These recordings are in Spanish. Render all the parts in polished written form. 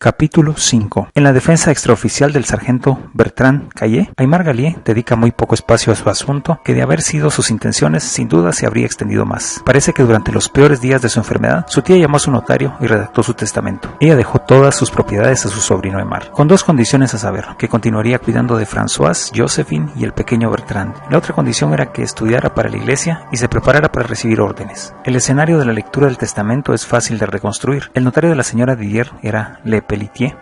Capítulo 5. En la defensa extraoficial del sargento Bertrand Caillé, Aymar Gallier dedica muy poco espacio a su asunto, que de haber sido sus intenciones, sin duda se habría extendido más. Parece que durante los peores días de su enfermedad, su tía llamó a su notario y redactó su testamento. Ella dejó todas sus propiedades a su sobrino Aymar, con dos condiciones a saber: que continuaría cuidando de Françoise, Josephine y el pequeño Bertrand. La otra condición era que estudiara para la iglesia y se preparara para recibir órdenes. El escenario de la lectura del testamento es fácil de reconstruir. El notario de la señora Didier era Lepelletier,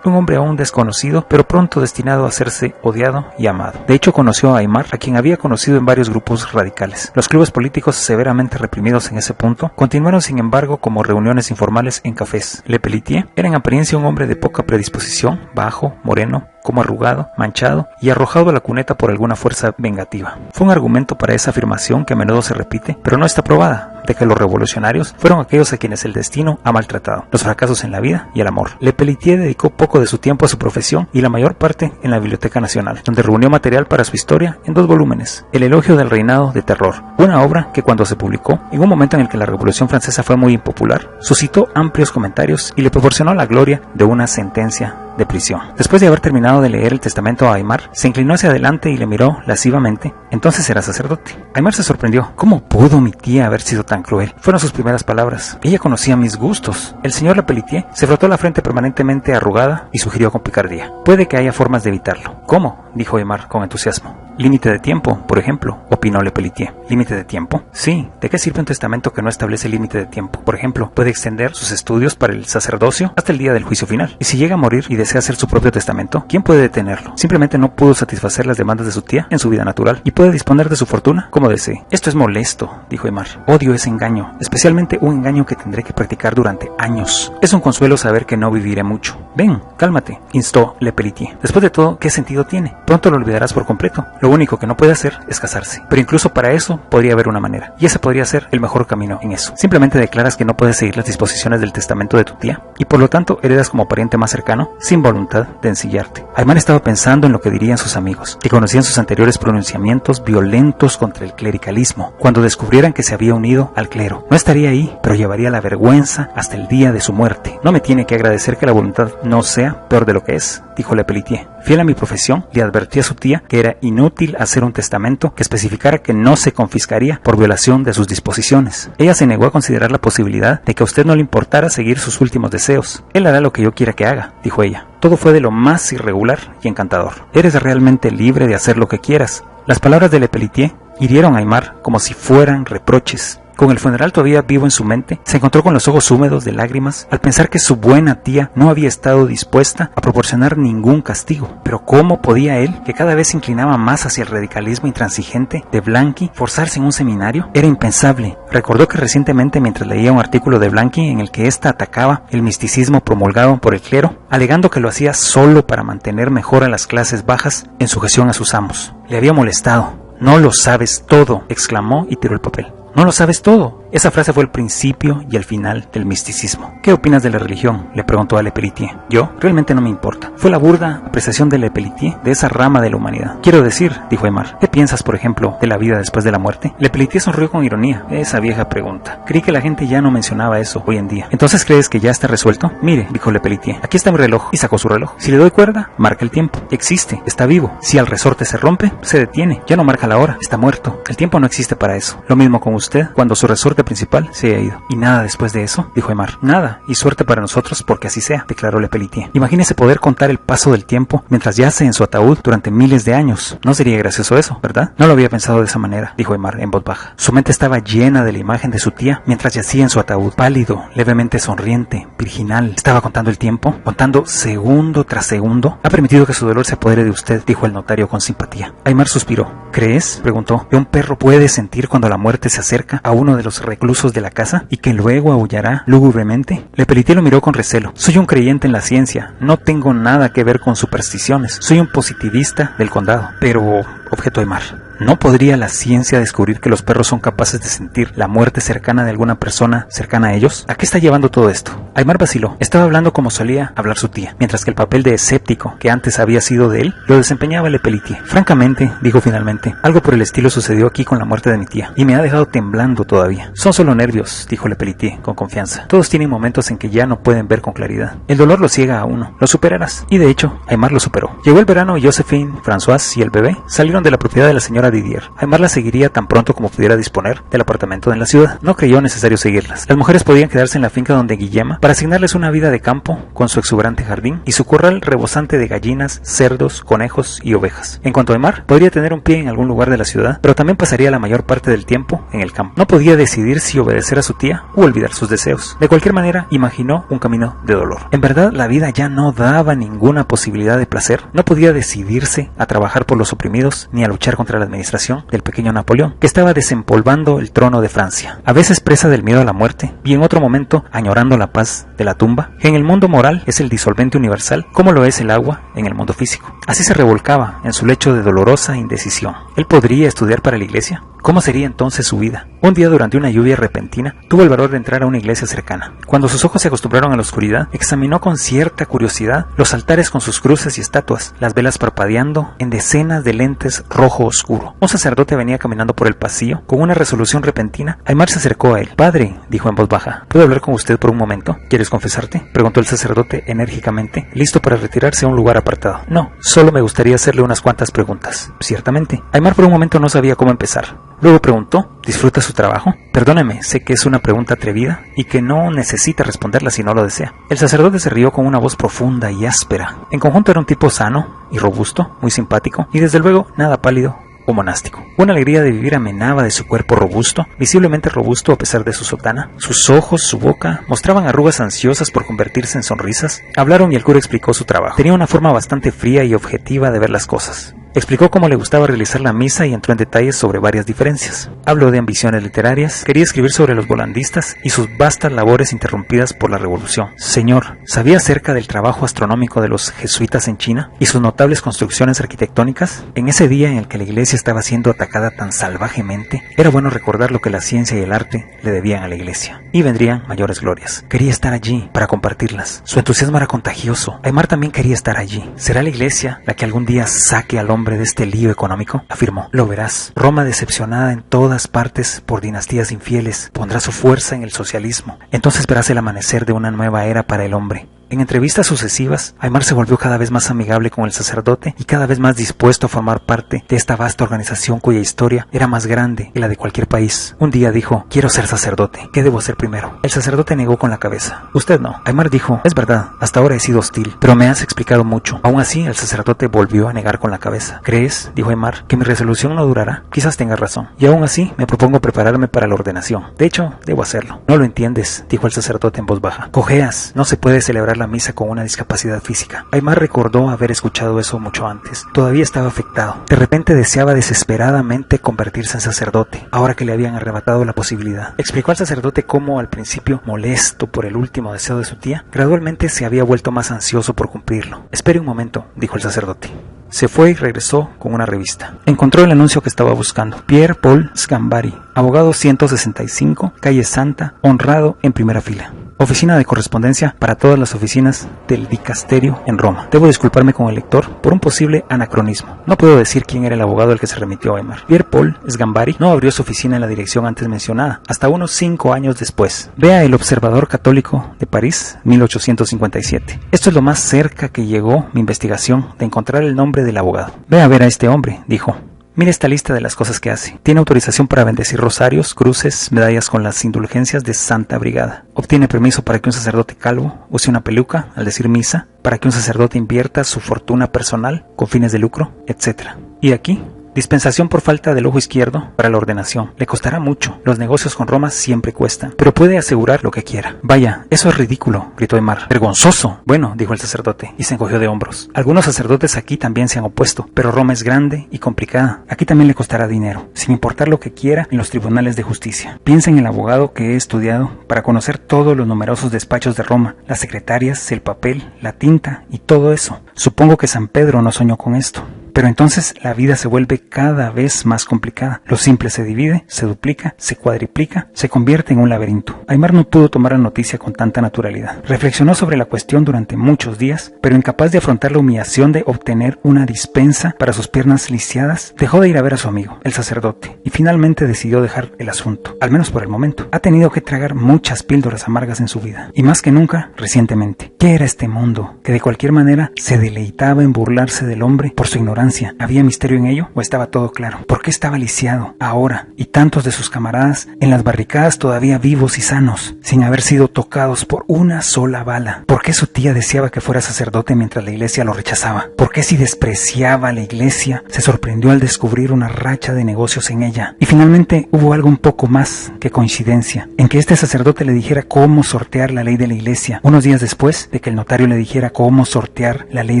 un hombre aún desconocido, pero pronto destinado a hacerse odiado y amado. De hecho, conoció a Aymar, a quien había conocido en varios grupos radicales. Los clubes políticos, severamente reprimidos en ese punto, continuaron sin embargo como reuniones informales en cafés. Lepelletier era en apariencia un hombre de poca predisposición, bajo, moreno, como arrugado, manchado y arrojado a la cuneta por alguna fuerza vengativa. Fue un argumento para esa afirmación que a menudo se repite, pero no está probada, de que los revolucionarios fueron aquellos a quienes el destino ha maltratado, los fracasos en la vida y el amor. Lepelletier dedicó poco de su tiempo a su profesión y la mayor parte en la Biblioteca Nacional, donde reunió material para su historia en 2 volúmenes: El elogio del reinado de terror, una obra que cuando se publicó, en un momento en el que la Revolución Francesa fue muy impopular, suscitó amplios comentarios y le proporcionó la gloria de una sentencia de prisión. Después de haber terminado de leer el testamento a Aymar, se inclinó hacia adelante y le miró lascivamente. Entonces era sacerdote. Aymar se sorprendió. ¿Cómo pudo mi tía haber sido tan cruel? Fueron sus primeras palabras. Ella conocía mis gustos. El señor Lepelletier se frotó la frente permanentemente arrugada y sugirió con picardía: puede que haya formas de evitarlo. ¿Cómo?, dijo Aymar con entusiasmo. Límite de tiempo, por ejemplo, opinó Lepelletier. ¿Límite de tiempo? Sí. ¿De qué sirve un testamento que no establece límite de tiempo? Por ejemplo, puede extender sus estudios para el sacerdocio hasta el día del juicio final. Y si llega a morir y desea hacer su propio testamento, ¿quién puede detenerlo? Simplemente no pudo satisfacer las demandas de su tía en su vida natural y puede disponer de su fortuna como desee. Esto es molesto, dijo Aymar. Odio ese engaño, especialmente un engaño que tendré que practicar durante años. Es un consuelo saber que no viviré mucho. Ven, cálmate, instó Lepelletier. Después de todo, ¿qué sentido tiene? Pronto lo olvidarás por completo. Lo único que no puede hacer es casarse. Pero incluso para eso podría haber una manera. Y ese podría ser el mejor camino en eso. Simplemente declaras que no puedes seguir las disposiciones del testamento de tu tía y por lo tanto heredas como pariente más cercano, sin voluntad de ensillarte. Aymar estaba pensando en lo que dirían sus amigos, que conocían sus anteriores pronunciamientos violentos contra el clericalismo, cuando descubrieran que se había unido al clero. No estaría ahí, pero llevaría la vergüenza hasta el día de su muerte. No me tiene que agradecer que la voluntad no sea peor de lo que es, dijo Lepelletier. Fiel a mi profesión, le advertí a su tía que era inútil hacer un testamento que especificara que no se confiscaría por violación de sus disposiciones. Ella se negó a considerar la posibilidad de que a usted no le importara seguir sus últimos deseos. Él hará lo que yo quiera que haga, dijo ella. Todo fue de lo más irregular y encantador. Eres realmente libre de hacer lo que quieras. Las palabras de Lepelletier hirieron a Aymar como si fueran reproches. Con el funeral todavía vivo en su mente, se encontró con los ojos húmedos de lágrimas al pensar que su buena tía no había estado dispuesta a proporcionar ningún castigo. Pero ¿cómo podía él, que cada vez se inclinaba más hacia el radicalismo intransigente de Blanqui, forzarse en un seminario? Era impensable. Recordó que recientemente, mientras leía un artículo de Blanqui en el que ésta atacaba el misticismo promulgado por el clero, alegando que lo hacía solo para mantener mejor a las clases bajas en sujeción a sus amos, le había molestado. «No lo sabes todo», exclamó y tiró el papel. «No lo sabes todo». Esa frase fue el principio y el final del misticismo. ¿Qué opinas de la religión?, le preguntó a Lepelletier. Yo, realmente no me importa. Fue la burda apreciación de Lepelletier de esa rama de la humanidad. Quiero decir, dijo Aymar, ¿qué piensas, por ejemplo, de la vida después de la muerte? Lepelletier sonrió con ironía. Esa vieja pregunta. Creí que la gente ya no mencionaba eso hoy en día. ¿Entonces crees que ya está resuelto? Mire, dijo Lepelletier, aquí está mi reloj. Y sacó su reloj. Si le doy cuerda, marca el tiempo. Existe, está vivo. Si al resorte se rompe, se detiene. Ya no marca la hora, está muerto. El tiempo no existe para eso. Lo mismo con usted cuando su resorte principal se ha ido. ¿Y nada después de eso?, dijo Aymar. Nada, y suerte para nosotros porque así sea, declaró Lepelletier. Imagínese poder contar el paso del tiempo mientras yace en su ataúd durante miles de años. No sería gracioso eso, ¿verdad? No lo había pensado de esa manera, dijo Aymar en voz baja. Su mente estaba llena de la imagen de su tía mientras yacía en su ataúd, pálido, levemente sonriente, virginal. Estaba contando el tiempo, contando segundo tras segundo. Ha permitido que su dolor se apodere de usted, dijo el notario con simpatía. Aymar suspiró. ¿Crees?, preguntó, ¿que un perro puede sentir cuando la muerte se acerca a uno de los reclusos de la casa y que luego aullará lúgubremente? Lepelletier lo miró con recelo. Soy un creyente en la ciencia, no tengo nada que ver con supersticiones, soy un positivista del condado. Pero objetó Aimar. ¿No podría la ciencia descubrir que los perros son capaces de sentir la muerte cercana de alguna persona cercana a ellos? ¿A qué está llevando todo esto? Aimar vaciló. Estaba hablando como solía hablar su tía, mientras que el papel de escéptico que antes había sido de él, lo desempeñaba Le Pelletier. Francamente, dijo finalmente, algo por el estilo sucedió aquí con la muerte de mi tía, y me ha dejado temblando todavía. Son solo nervios, dijo Le Pelletier con confianza. Todos tienen momentos en que ya no pueden ver con claridad. El dolor lo ciega a uno. Lo superarás. Y de hecho, Aimar lo superó. Llegó el verano y Josephine, François y el bebé salieron de la propiedad de la señora Didier. Aimar la seguiría tan pronto como pudiera disponer del apartamento en la ciudad. No creyó necesario seguirlas. Las mujeres podían quedarse en la finca donde Guillema para asignarles una vida de campo con su exuberante jardín y su corral rebosante de gallinas, cerdos, conejos y ovejas. En cuanto a Aimar, podría tener un pie en algún lugar de la ciudad, pero también pasaría la mayor parte del tiempo en el campo. No podía decidir si obedecer a su tía u olvidar sus deseos. De cualquier manera, imaginó un camino de dolor. En verdad, la vida ya no daba ninguna posibilidad de placer. No podía decidirse a trabajar por los oprimidos ni a luchar contra la administración del pequeño Napoleón, que estaba desempolvando el trono de Francia. A veces presa del miedo a la muerte y en otro momento añorando la paz de la tumba, que en el mundo moral es el disolvente universal, como lo es el agua en el mundo físico. Así se revolcaba en su lecho de dolorosa indecisión. ¿Él podría estudiar para la iglesia? ¿Cómo sería entonces su vida? Un día, durante una lluvia repentina, tuvo el valor de entrar a una iglesia cercana. Cuando sus ojos se acostumbraron a la oscuridad, examinó con cierta curiosidad los altares con sus cruces y estatuas, las velas parpadeando en decenas de lentes rojo oscuro. Un sacerdote venía caminando por el pasillo con una resolución repentina. Aimar se acercó a él. «Padre», dijo en voz baja, «¿puedo hablar con usted por un momento? ¿Quieres confesarte?», preguntó el sacerdote enérgicamente, listo para retirarse a un lugar apartado. «No, solo me gustaría hacerle unas cuantas preguntas». «Ciertamente». Aimar por un momento no sabía cómo empezar. Luego preguntó, ¿disfruta su trabajo? Perdóneme, sé que es una pregunta atrevida y que no necesita responderla si no lo desea. El sacerdote se rió con una voz profunda y áspera. En conjunto era un tipo sano y robusto, muy simpático y desde luego nada pálido o monástico. Una alegría de vivir amenaba de su cuerpo robusto, visiblemente robusto a pesar de su sotana. Sus ojos, su boca, mostraban arrugas ansiosas por convertirse en sonrisas. Hablaron y el cura explicó su trabajo. Tenía una forma bastante fría y objetiva de ver las cosas. Explicó cómo le gustaba realizar la misa y entró en detalles sobre varias diferencias. Habló de ambiciones literarias, quería escribir sobre los volandistas y sus vastas labores interrumpidas por la revolución. Señor, ¿sabía acerca del trabajo astronómico de los jesuitas en China y sus notables construcciones arquitectónicas? En ese día en el que la iglesia estaba siendo atacada tan salvajemente, era bueno recordar lo que la ciencia y el arte le debían a la iglesia. Y vendrían mayores glorias. Quería estar allí para compartirlas. Su entusiasmo era contagioso. Aimar también quería estar allí. ¿Será la iglesia la que algún día saque al hombre de este lío económico? Afirmó. Lo verás. Roma, decepcionada en todas partes por dinastías infieles, pondrá su fuerza en el socialismo. Entonces verás el amanecer de una nueva era para el hombre. En entrevistas sucesivas, Aimar se volvió cada vez más amigable con el sacerdote y cada vez más dispuesto a formar parte de esta vasta organización cuya historia era más grande que la de cualquier país. Un día dijo, «Quiero ser sacerdote. ¿Qué debo hacer primero?». El sacerdote negó con la cabeza. «Usted no». Aimar dijo, «Es verdad, hasta ahora he sido hostil, pero me has explicado mucho». Aún así, el sacerdote volvió a negar con la cabeza. «¿Crees?», dijo Aimar, «que mi resolución no durará? Quizás tengas razón. Y aún así, me propongo prepararme para la ordenación. De hecho, debo hacerlo». «No lo entiendes», dijo el sacerdote en voz baja. «Cojeas. No se puede celebrar la misa con una discapacidad física». Aimar recordó haber escuchado eso mucho antes. Todavía estaba afectado. De repente deseaba desesperadamente convertirse en sacerdote, ahora que le habían arrebatado la posibilidad. Explicó al sacerdote cómo, al principio molesto por el último deseo de su tía, gradualmente se había vuelto más ansioso por cumplirlo. «Espere un momento», dijo el sacerdote. Se fue y regresó con una revista. Encontró el anuncio que estaba buscando. Pierre Paul Sgambari, abogado 165, calle Santa, honrado en primera fila. Oficina de correspondencia para todas las oficinas del dicasterio en Roma. Debo disculparme con el lector por un posible anacronismo. No puedo decir quién era el abogado al que se remitió Aimar. Pierre Paul Sgambari no abrió su oficina en la dirección antes mencionada, hasta unos 5 años después. Vea El Observador Católico de París, 1857. Esto es lo más cerca que llegó mi investigación de encontrar el nombre del abogado. «Ve a ver a este hombre», dijo. «Mire esta lista de las cosas que hace. Tiene autorización para bendecir rosarios, cruces, medallas con las indulgencias de Santa Brigada. Obtiene permiso para que un sacerdote calvo use una peluca al decir misa, para que un sacerdote invierta su fortuna personal con fines de lucro, etc. Y aquí, dispensación por falta del ojo izquierdo para la ordenación. Le costará mucho. Los negocios con Roma siempre cuestan, pero puede asegurar lo que quiera». «Vaya, eso es ridículo», gritó Aimar. «Vergonzoso». «Bueno», dijo el sacerdote, y se encogió de hombros. «Algunos sacerdotes aquí también se han opuesto, pero Roma es grande y complicada. Aquí también le costará dinero, sin importar lo que quiera en los tribunales de justicia. Piensa en el abogado que he estudiado para conocer todos los numerosos despachos de Roma, las secretarias, el papel, la tinta y todo eso. Supongo que San Pedro no soñó con esto». Pero entonces la vida se vuelve cada vez más complicada. Lo simple se divide, se duplica, se cuadriplica, se convierte en un laberinto. Aymar no pudo tomar la noticia con tanta naturalidad. Reflexionó sobre la cuestión durante muchos días, pero incapaz de afrontar la humillación de obtener una dispensa para sus piernas lisiadas, dejó de ir a ver a su amigo, el sacerdote, y finalmente decidió dejar el asunto, al menos por el momento. Ha tenido que tragar muchas píldoras amargas en su vida, y más que nunca, recientemente. ¿Qué era este mundo, que de cualquier manera se deleitaba en burlarse del hombre por su ignorancia? ¿Había misterio en ello o estaba todo claro? ¿Por qué estaba lisiado, ahora, y tantos de sus camaradas en las barricadas todavía vivos y sanos, sin haber sido tocados por una sola bala? ¿Por qué su tía deseaba que fuera sacerdote mientras la iglesia lo rechazaba? ¿Por qué, si despreciaba a la iglesia, se sorprendió al descubrir una racha de negocios en ella? Y finalmente hubo algo un poco más que coincidencia, en que este sacerdote le dijera cómo sortear la ley de la iglesia, unos días después de que el notario le dijera cómo sortear la ley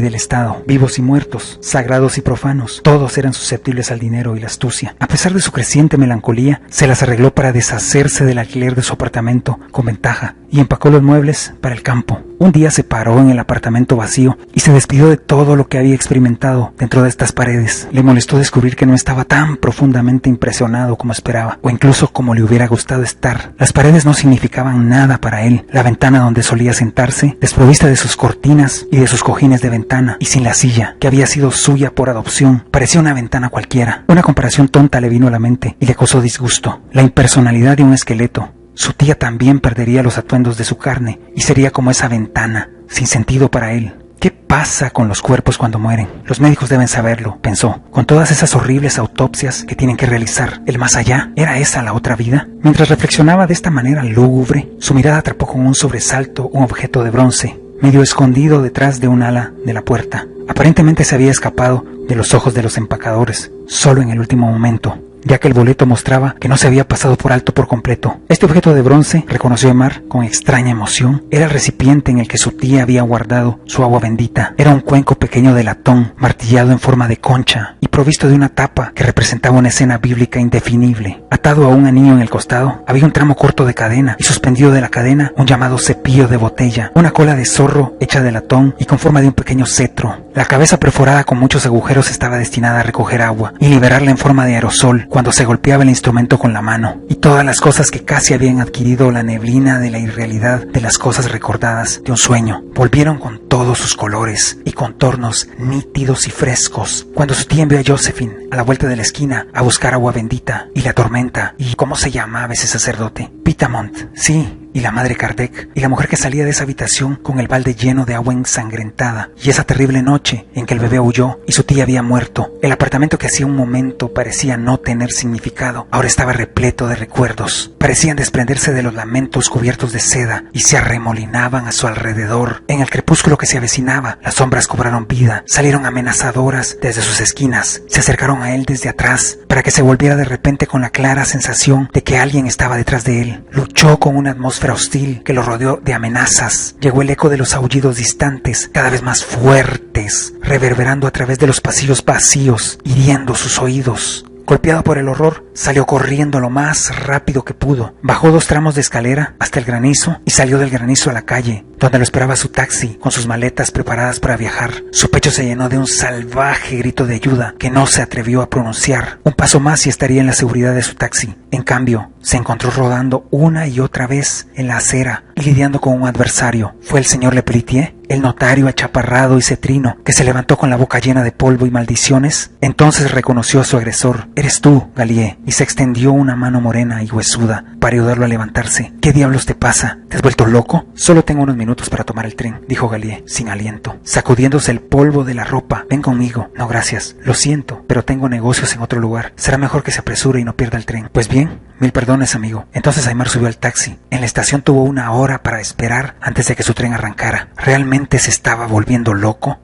del Estado. Vivos y muertos, sagrados y profanos, todos eran susceptibles al dinero y la astucia. A pesar de su creciente melancolía, se las arregló para deshacerse del alquiler de su apartamento con ventaja y empacó los muebles para el campo. Un día se paró en el apartamento vacío y se despidió de todo lo que había experimentado dentro de estas paredes. Le molestó descubrir que no estaba tan profundamente impresionado como esperaba, o incluso como le hubiera gustado estar. Las paredes no significaban nada para él. La ventana donde solía sentarse, desprovista de sus cortinas y de sus cojines de ventana, y sin la silla, que había sido suya por adopción, parecía una ventana cualquiera. Una comparación tonta le vino a la mente y le causó disgusto. La impersonalidad de un esqueleto. Su tía también perdería los atuendos de su carne y sería como esa ventana, sin sentido para él. ¿Qué pasa con los cuerpos cuando mueren? Los médicos deben saberlo, pensó. Con todas esas horribles autopsias que tienen que realizar, ¿el más allá? ¿Era esa la otra vida? Mientras reflexionaba de esta manera lúgubre, su mirada atrapó con un sobresalto un objeto de bronce, medio escondido detrás de un ala de la puerta. Aparentemente se había escapado de los ojos de los empacadores, solo en el último momento, ya que el boleto mostraba que no se había pasado por alto por completo. Este objeto de bronce, reconoció Aymar con extraña emoción, era el recipiente en el que su tía había guardado su agua bendita. Era un cuenco pequeño de latón, martillado en forma de concha y provisto de una tapa que representaba una escena bíblica indefinible. Atado a un anillo en el costado, había un tramo corto de cadena y suspendido de la cadena un llamado cepillo de botella, una cola de zorro hecha de latón y con forma de un pequeño cetro. La cabeza perforada con muchos agujeros estaba destinada a recoger agua y liberarla en forma de aerosol cuando se golpeaba el instrumento con la mano, y todas las cosas que casi habían adquirido la neblina de la irrealidad de las cosas recordadas de un sueño, volvieron con todos sus colores y contornos nítidos y frescos, cuando su tía envió a Josephine a la vuelta de la esquina a buscar agua bendita y la tormenta, y ¿cómo se llamaba ese sacerdote? Pitamont, sí, y la madre Kardec, y la mujer que salía de esa habitación con el balde lleno de agua ensangrentada, y esa terrible noche en que el bebé huyó y su tía había muerto. El apartamento que hacía un momento parecía no tener significado, ahora estaba repleto de recuerdos. Parecían desprenderse de los lamentos cubiertos de seda y se arremolinaban a su alrededor. En el crepúsculo que se avecinaba, las sombras cobraron vida, salieron amenazadoras desde sus esquinas, se acercaron a él desde atrás para que se volviera de repente con la clara sensación de que alguien estaba detrás de él. Luchó con una atmósfera hostil que lo rodeó de amenazas. Llegó el eco de los aullidos distantes, cada vez más fuertes, reverberando a través de los pasillos vacíos, hiriendo sus oídos. Golpeado por el horror, salió corriendo lo más rápido que pudo. Bajó 2 tramos de escalera hasta el granizo y salió del granizo a la calle, donde lo esperaba su taxi con sus maletas preparadas para viajar. Su pecho se llenó de un salvaje grito de ayuda que no se atrevió a pronunciar. Un paso más y estaría en la seguridad de su taxi. En cambio, se encontró rodando una y otra vez en la acera y lidiando con un adversario. Fue el señor Lepeletier, el notario achaparrado y cetrino, que se levantó con la boca llena de polvo y maldiciones. Entonces reconoció a su agresor. «Eres tú, Gallier», y se extendió una mano morena y huesuda para ayudarlo a levantarse. «¿Qué diablos te pasa? ¿Te has vuelto loco?» «Solo tengo unos minutos para tomar el tren», dijo Gallier, sin aliento, sacudiéndose el polvo de la ropa. «Ven conmigo». «No, gracias. Lo siento, pero tengo negocios en otro lugar. Será mejor que se apresure y no pierda el tren». «Pues bien, mil perdones, amigo». Entonces Aymar subió al taxi. En la estación tuvo 1 hora para esperar antes de que su tren arrancara. ¿Realmente se estaba volviendo loco?